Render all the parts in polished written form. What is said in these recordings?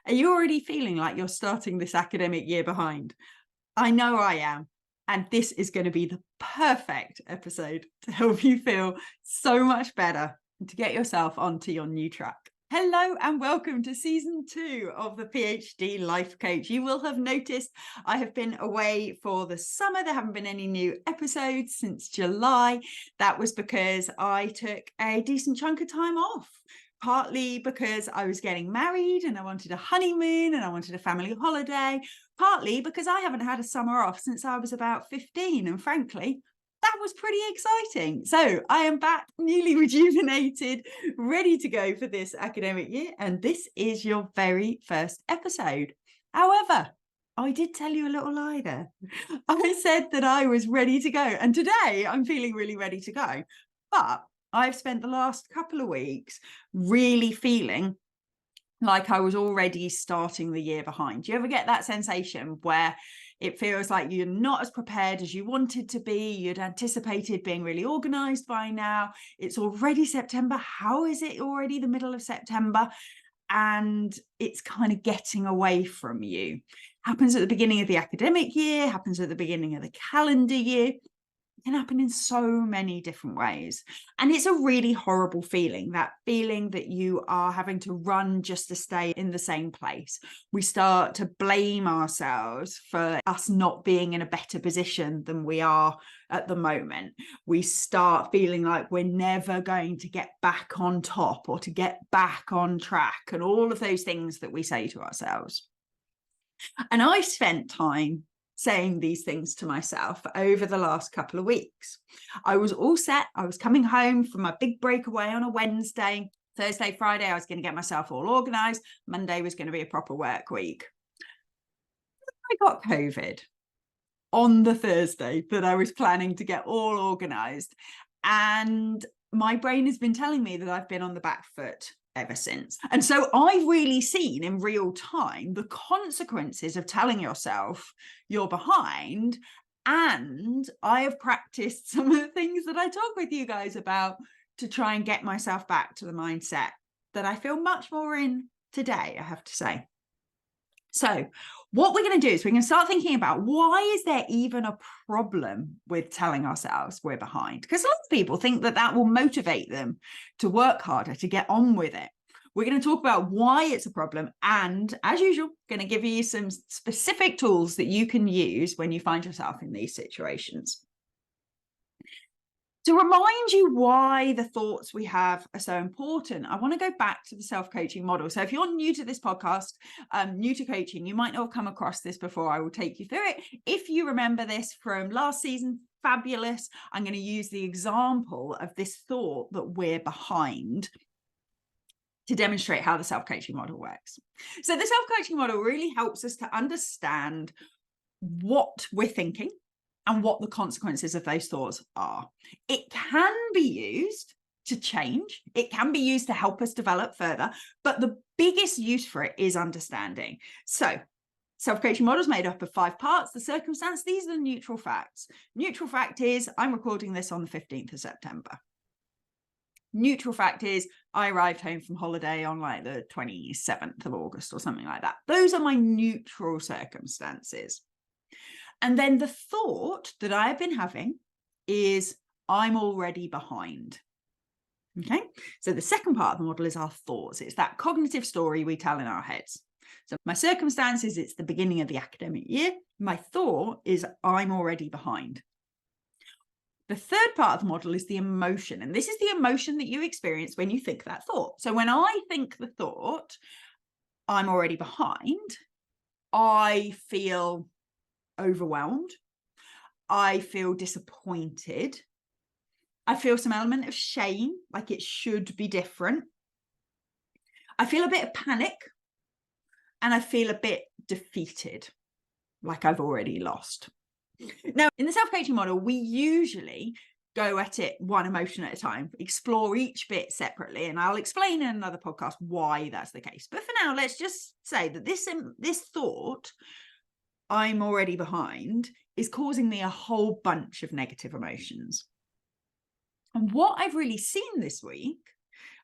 Are you already feeling like you're starting this academic year behind? I know I am. And this is going to be the perfect episode to help you feel so much better and to get yourself onto your new track. Hello and welcome to season 2 of the PhD Life Coach. You will have noticed I have been away for the summer. There haven't been any new episodes since July. That was because I took a decent chunk of time off. Partly because I was getting married and I wanted a honeymoon and I wanted a family holiday. Partly because I haven't had a summer off since I was about 15. And frankly, that was pretty exciting. So I am back, newly rejuvenated, ready to go for this academic year. And this is your very first episode. However, I did tell you a little lie there. I said that I was ready to go. And today I'm feeling really ready to go. But I've spent the last couple of weeks really feeling like I was already starting the year behind. Do you ever get that sensation where it feels like you're not as prepared as you wanted to be? You'd anticipated being really organized by now. It's already September. How is it already the middle of September? And it's kind of getting away from you. Happens at the beginning of the academic year, happens at the beginning of the calendar year. It can happen in so many different ways. And it's a really horrible feeling, that feeling that you are having to run just to stay in the same place. We start to blame ourselves for us not being in a better position than we are at the moment. We start feeling like we're never going to get back on top or to get back on track and all of those things that we say to ourselves. And I spent time saying these things to myself over the last couple of weeks. I was all set. I was coming home from a big breakaway on a Wednesday. Thursday, Friday, I was going to get myself all organized. Monday was going to be a proper work week. I got COVID on the Thursday that I was planning to get all organized. And my brain has been telling me that I've been on the back foot ever since. And so I've really seen in real time the consequences of telling yourself you're behind. And I have practiced some of the things that I talk with you guys about to try and get myself back to the mindset that I feel much more in today, I have to say. So what we're going to do is we're going to start thinking about, why is there even a problem with telling ourselves we're behind? Because a lot of people think that that will motivate them to work harder, to get on with it. We're going to talk about why it's a problem. And as usual, going to give you some specific tools that you can use when you find yourself in these situations. To remind you why the thoughts we have are so important, I want to go back to the self-coaching model. So if you're new to this podcast, new to coaching, you might not have come across this before. I will take you through it. If you remember this from last season, fabulous. I'm going to use the example of this thought that we're behind to demonstrate how the self-coaching model works. So the self-coaching model really helps us to understand what we're thinking and what the consequences of those thoughts are. It can be used to change. It can be used to help us develop further, but the biggest use for it is understanding. So self-coaching model is made up of 5 parts. The circumstance, these are the neutral facts. Neutral fact is, I'm recording this on the 15th of September. Neutral fact is, I arrived home from holiday on like the 27th of August or something like that. Those are my neutral circumstances. And then the thought that I have been having is, I'm already behind. Okay, so the second part of the model is our thoughts. It's that cognitive story we tell in our heads. So my circumstances, it's the beginning of the academic year. My thought is, I'm already behind. The third part of the model is the emotion. And this is the emotion that you experience when you think that thought. So when I think the thought, I'm already behind, I feel overwhelmed. I feel disappointed. I feel some element of shame, like it should be different. I feel a bit of panic, and I feel a bit defeated, like I've already lost. Now, in the self-coaching model, we usually go at it one emotion at a time, explore each bit separately, and I'll explain in another podcast why that's the case. But for now, let's just say that this thought, I'm already behind, is causing me a whole bunch of negative emotions. And what I've really seen this week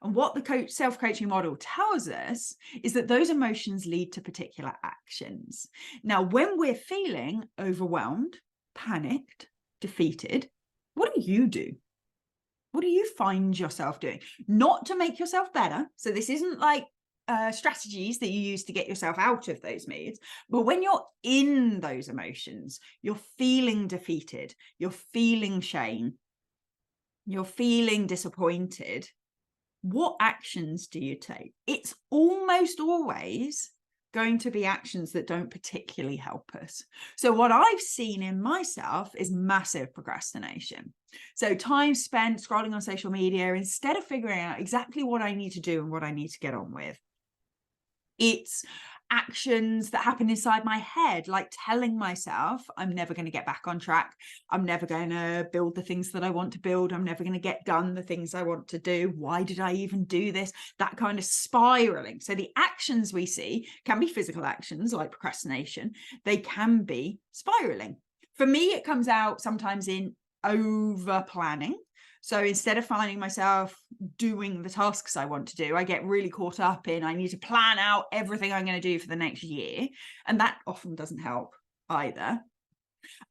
And what the self-coaching model tells us is that those emotions lead to particular actions. Now, when we're feeling overwhelmed, panicked, defeated, what do you do? What do you find yourself doing? Not to make yourself better. So this isn't like strategies that you use to get yourself out of those moods. But when you're in those emotions, you're feeling defeated, you're feeling shame, you're feeling disappointed, what actions do you take? It's almost always going to be actions that don't particularly help us. So what I've seen in myself is massive procrastination. So time spent scrolling on social media instead of figuring out exactly what I need to do and what I need to get on with. It's actions that happen inside my head, like telling myself I'm never going to get back on track. I'm never going to build the things that I want to build. I'm never going to get done the things I want to do. Why did I even do this? That kind of spiraling. So the actions we see can be physical actions like procrastination. They can be spiraling. For me, it comes out sometimes in over planning. So instead of finding myself doing the tasks I want to do, I get really caught up in I need to plan out everything I'm going to do for the next year. And that often doesn't help either.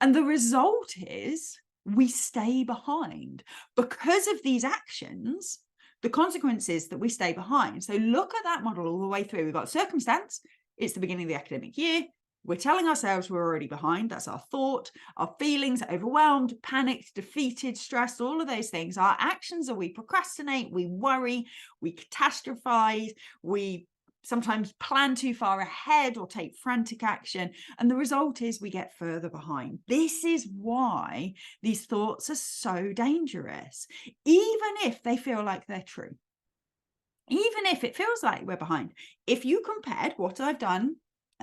And the result is we stay behind because of these actions. The consequence is that we stay behind. So look at that model all the way through. We've got circumstance. It's the beginning of the academic year. We're telling ourselves we're already behind. That's our thought. Our feelings are overwhelmed, panicked, defeated, stressed, all of those things. Our actions are we procrastinate, we worry, we catastrophize, we sometimes plan too far ahead or take frantic action. And the result is we get further behind. This is why these thoughts are so dangerous, even if they feel like they're true. Even if it feels like we're behind. If you compared what I've done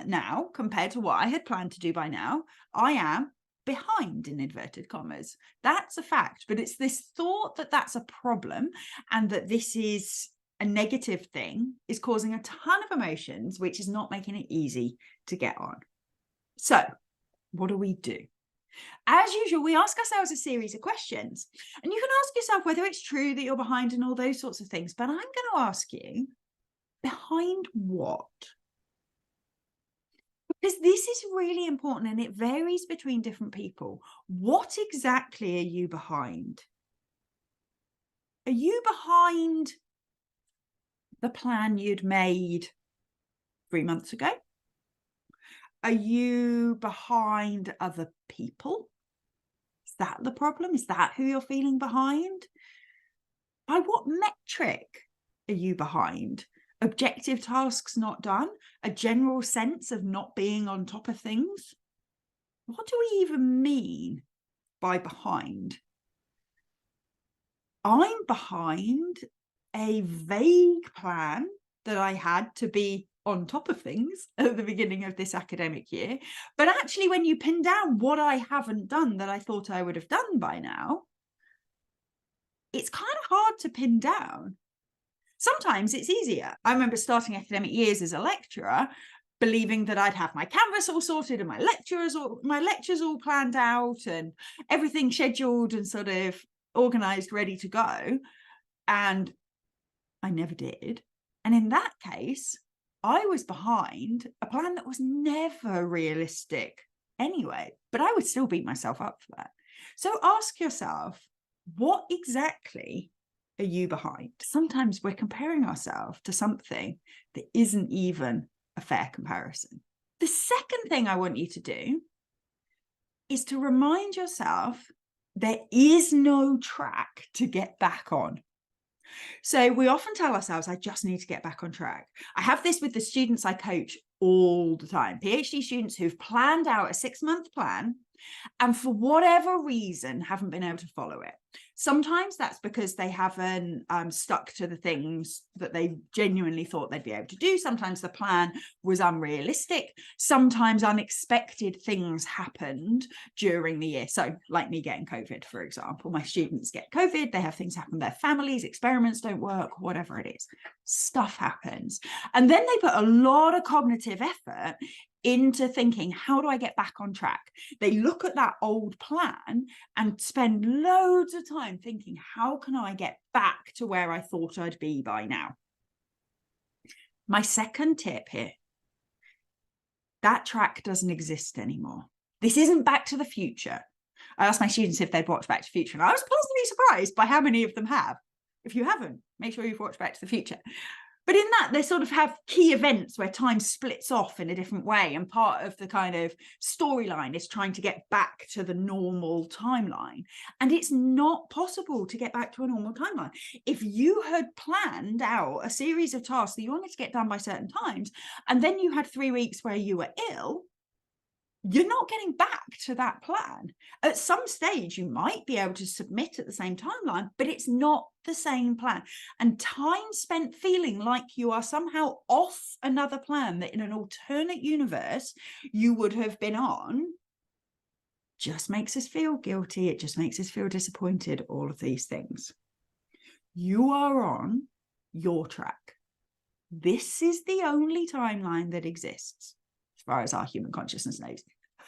now compared to what I had planned to do by now, I am behind in inverted commas. That's a fact, but it's this thought that that's a problem and that this is a negative thing is causing a ton of emotions, which is not making it easy to get on. So what do we do? As usual, we ask ourselves a series of questions, and you can ask yourself whether it's true that you're behind and all those sorts of things, but I'm going to ask you, behind what? Because this is really important and it varies between different people. What exactly are you behind? Are you behind the plan you'd made 3 months ago? Are you behind other people? Is that the problem? Is that who you're feeling behind? By what metric are you behind? Objective tasks not done? A general sense of not being on top of things? What do we even mean by behind? I'm behind a vague plan that I had to be on top of things at the beginning of this academic year. But actually, when you pin down what I haven't done that I thought I would have done by now, it's kind of hard to pin down. Sometimes it's easier. I remember starting academic years as a lecturer, believing that I'd have my Canvas all sorted and my lectures all planned out and everything scheduled and sort of organized, ready to go. And I never did. And in that case, I was behind a plan that was never realistic anyway, but I would still beat myself up for that. So ask yourself, what exactly are you behind? Sometimes we're comparing ourselves to something that isn't even a fair comparison. The second thing I want you to do is to remind yourself there is no track to get back on. So we often tell ourselves, I just need to get back on track. I have this with the students I coach all the time, PhD students who've planned out a 6-month plan and for whatever reason haven't been able to follow it. Sometimes that's because they haven't stuck to the things that they genuinely thought they'd be able to do. Sometimes the plan was unrealistic. Sometimes unexpected things happened during the year. So like me getting COVID, for example, my students get COVID, they have things happen, their families, experiments don't work, whatever it is. stuff happens. And then they put a lot of cognitive effort into thinking, how do I get back on track? They look at that old plan and spend loads of time thinking, how can I get back to where I thought I'd be by now? My second tip here, that track doesn't exist anymore. This isn't Back to the Future. I asked my students if they'd watched Back to the Future, and I was pleasantly surprised by how many of them have. If you haven't, make sure you've watched Back to the Future. But in that, they sort of have key events where time splits off in a different way. And part of the kind of storyline is trying to get back to the normal timeline. And it's not possible to get back to a normal timeline. If you had planned out a series of tasks that you wanted to get done by certain times, and then you had 3 weeks where you were ill, you're not getting back to that plan. At some stage, you might be able to submit at the same timeline, but it's not the same plan. And time spent feeling like you are somehow off another plan that in an alternate universe you would have been on just makes us feel guilty. It just makes us feel disappointed, all of these things. You are on your track. This is the only timeline that exists, as far as our human consciousness knows.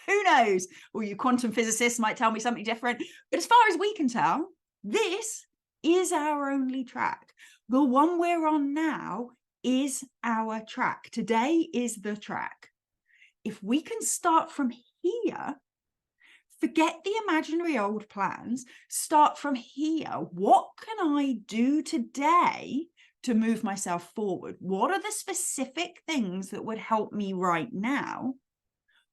Who knows? All you quantum physicists might tell me something different. But as far as we can tell, this is our only track. The one we're on now is our track. Today is the track. If we can start from here, forget the imaginary old plans, start from here. What can I do today to move myself forward? What are the specific things that would help me right now,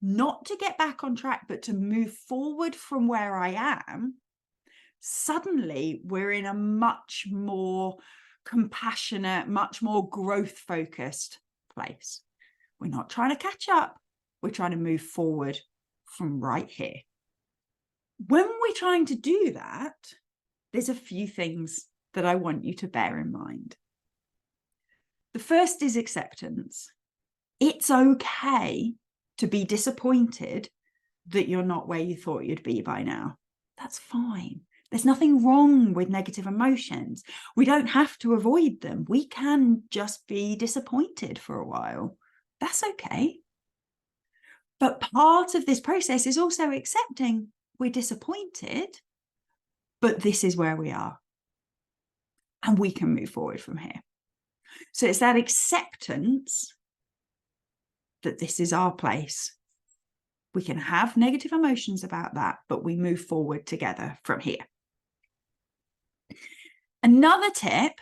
not to get back on track, but to move forward from where I am? Suddenly we're in a much more compassionate, much more growth focused place. We're not trying to catch up. We're trying to move forward from right here. When we're trying to do that, there's a few things that I want you to bear in mind. The first is acceptance. It's okay to be disappointed that you're not where you thought you'd be by now. That's fine. There's nothing wrong with negative emotions. We don't have to avoid them. We can just be disappointed for a while. That's okay. But part of this process is also accepting we're disappointed, but this is where we are. And we can move forward from here. So it's that acceptance that this is our place. We can have negative emotions about that, but we move forward together from here. Another tip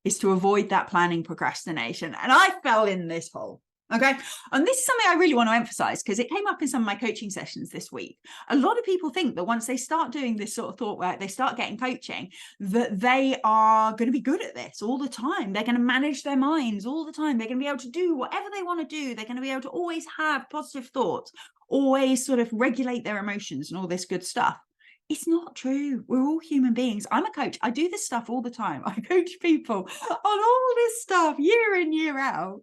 is to avoid that planning procrastination. And I fell in this hole. Okay. And this is something I really want to emphasize because it came up in some of my coaching sessions this week. A lot of people think that once they start doing this sort of thought work, they start getting coaching, that they are going to be good at this all the time. They're going to manage their minds all the time. They're going to be able to do whatever they want to do. They're going to be able to always have positive thoughts, always sort of regulate their emotions and all this good stuff. It's not true. We're all human beings. I'm a coach. I do this stuff all the time. I coach people on all this stuff year in, year out.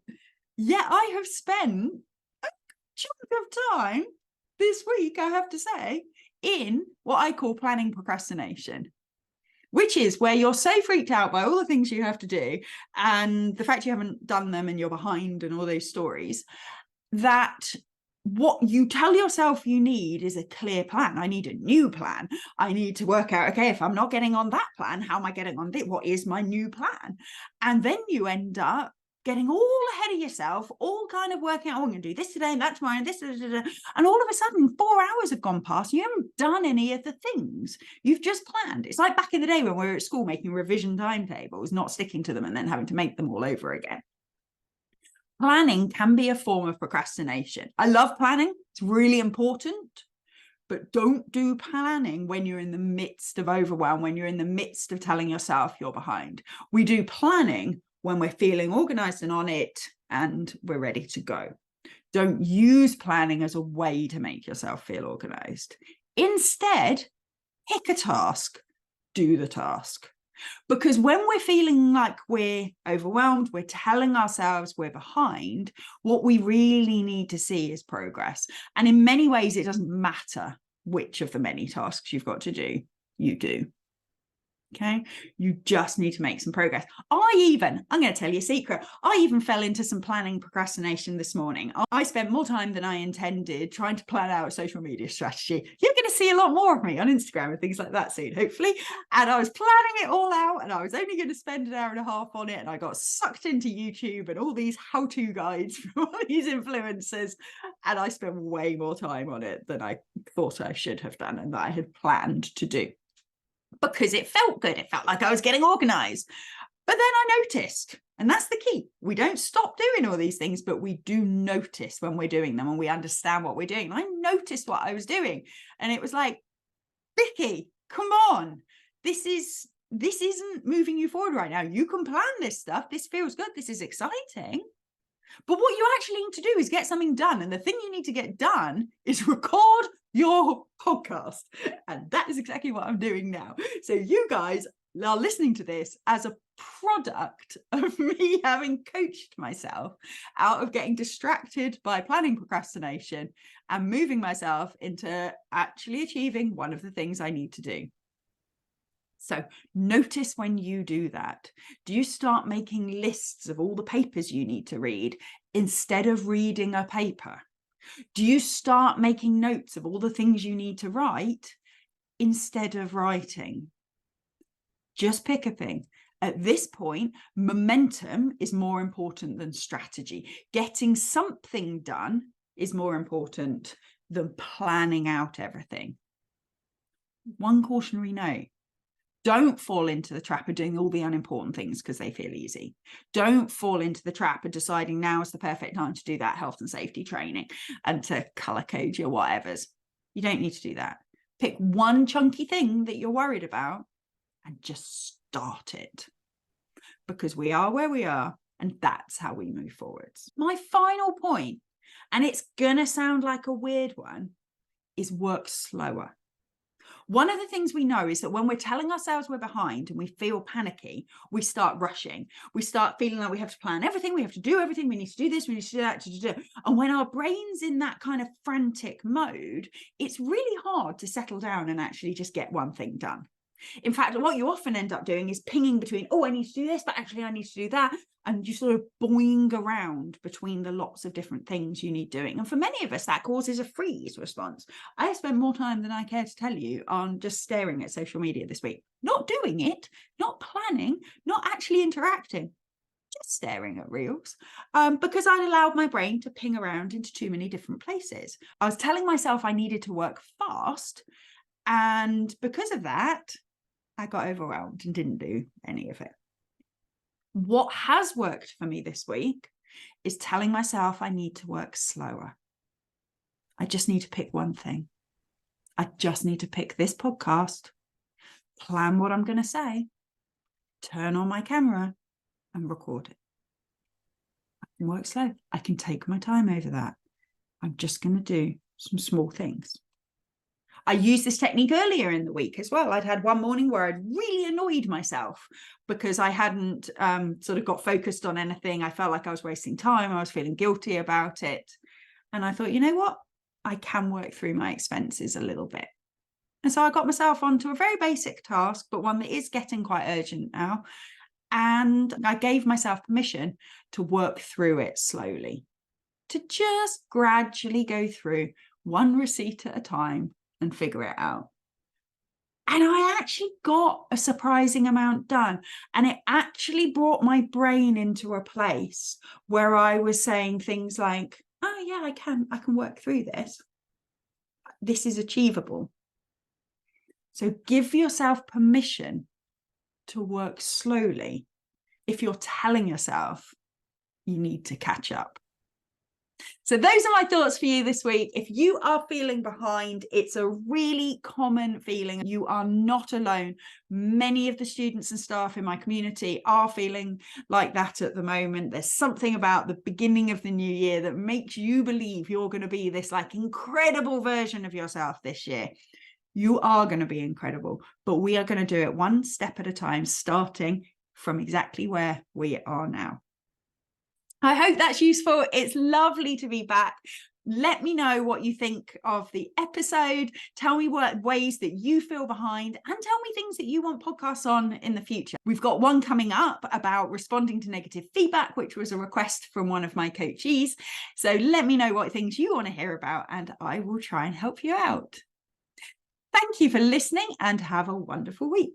Yet I have spent a chunk of time this week, I have to say, in what I call planning procrastination, which is where you're so freaked out by all the things you have to do and the fact you haven't done them and you're behind and all those stories, that what you tell yourself you need is a clear plan. I need a new plan. I need to work out, okay, if I'm not getting on that plan, how am I getting on this? What is my new plan? And then you end up getting all ahead of yourself, all kind of working out, oh, I'm going to do this today and that tomorrow and this, and all of a sudden 4 hours have gone past. You haven't done any of the things. You've just planned. It's like back in the day when we were at school making revision timetables, not sticking to them and then having to make them all over again. Planning can be a form of procrastination. I love planning. It's really important. But don't do planning when you're in the midst of overwhelm, when you're in the midst of telling yourself you're behind. We do planning when we're feeling organized and on it and we're ready to go. Don't use planning as a way to make yourself feel organized. Instead, pick a task, do the task. Because when we're feeling like we're overwhelmed, we're telling ourselves we're behind, what we really need to see is progress. And in many ways, it doesn't matter which of the many tasks you've got to do, you do. Okay, you just need to make some progress. I'm going to tell you a secret. I even fell into some planning procrastination this morning. I spent more time than I intended trying to plan out a social media strategy. You're going to see a lot more of me on Instagram and things like that soon, hopefully. And I was planning it all out, and I was only going to spend an hour and a half on it. And I got sucked into YouTube and all these how-to guides from all these influencers. And I spent way more time on it than I thought I should have done and that I had planned to do. Because it felt good. It felt like I was getting organized. But then I noticed, and that's the key. We don't stop doing all these things, but we do notice when we're doing them and we understand what we're doing. And I noticed what I was doing. And it was like, Vicky, come on. This isn't moving you forward right now. You can plan this stuff. This feels good. This is exciting. But what you actually need to do is get something done. And the thing you need to get done is record your podcast. And that is exactly what I'm doing now. So you guys are listening to this as a product of me having coached myself out of getting distracted by planning procrastination and moving myself into actually achieving one of the things I need to do. So notice when you do that. Do you start making lists of all the papers you need to read instead of reading a paper? Do you start making notes of all the things you need to write instead of writing? Just pick a thing. At this point, momentum is more important than strategy. Getting something done is more important than planning out everything. One cautionary note. Don't fall into the trap of doing all the unimportant things because they feel easy. Don't fall into the trap of deciding now is the perfect time to do that health and safety training and to color code your whatevers. You don't need to do that. Pick one chunky thing that you're worried about and just start it. Because we are where we are, and that's how we move forwards. My final point, and it's going to sound like a weird one, is work slower. One of the things we know is that when we're telling ourselves we're behind and we feel panicky, we start rushing. We start feeling like we have to plan everything. We have to do everything. We need to do this. We need to do that. And when our brain's in that kind of frantic mode, it's really hard to settle down and actually just get one thing done. In fact, what you often end up doing is pinging between, oh, I need to do this, but actually I need to do that. And you sort of boing around between the lots of different things you need doing. And for many of us, that causes a freeze response. I have spent more time than I care to tell you on just staring at social media this week, not doing it, not planning, not actually interacting, just staring at reels, because I'd allowed my brain to ping around into too many different places. I was telling myself I needed to work fast. And because of that, I got overwhelmed and didn't do any of it. What has worked for me this week is telling myself I need to work slower. I just need to pick one thing. I just need to pick this podcast, plan what I'm going to say, turn on my camera and record it. I can work slow. I can take my time over that. I'm just going to do some small things. I used this technique earlier in the week as well. I'd had one morning where I'd really annoyed myself because I hadn't sort of got focused on anything. I felt like I was wasting time. I was feeling guilty about it. And I thought, you know what? I can work through my expenses a little bit. And so I got myself onto a very basic task, but one that is getting quite urgent now. And I gave myself permission to work through it slowly, to just gradually go through one receipt at a time and figure it out. And I actually got a surprising amount done. And it actually brought my brain into a place where I was saying things like, oh yeah, I can work through this. This is achievable. So give yourself permission to work slowly if you're telling yourself you need to catch up. So those are my thoughts for you this week. If you are feeling behind, it's a really common feeling. You are not alone. Many of the students and staff in my community are feeling like that at the moment. There's something about the beginning of the new year that makes you believe you're going to be this like incredible version of yourself this year. You are going to be incredible, but we are going to do it one step at a time, starting from exactly where we are now. I hope that's useful. It's lovely to be back. Let me know what you think of the episode. Tell me what ways that you feel behind, and tell me things that you want podcasts on in the future. We've got one coming up about responding to negative feedback, which was a request from one of my coachees. So let me know what things you want to hear about, and I will try and help you out. Thank you for listening, and have a wonderful week.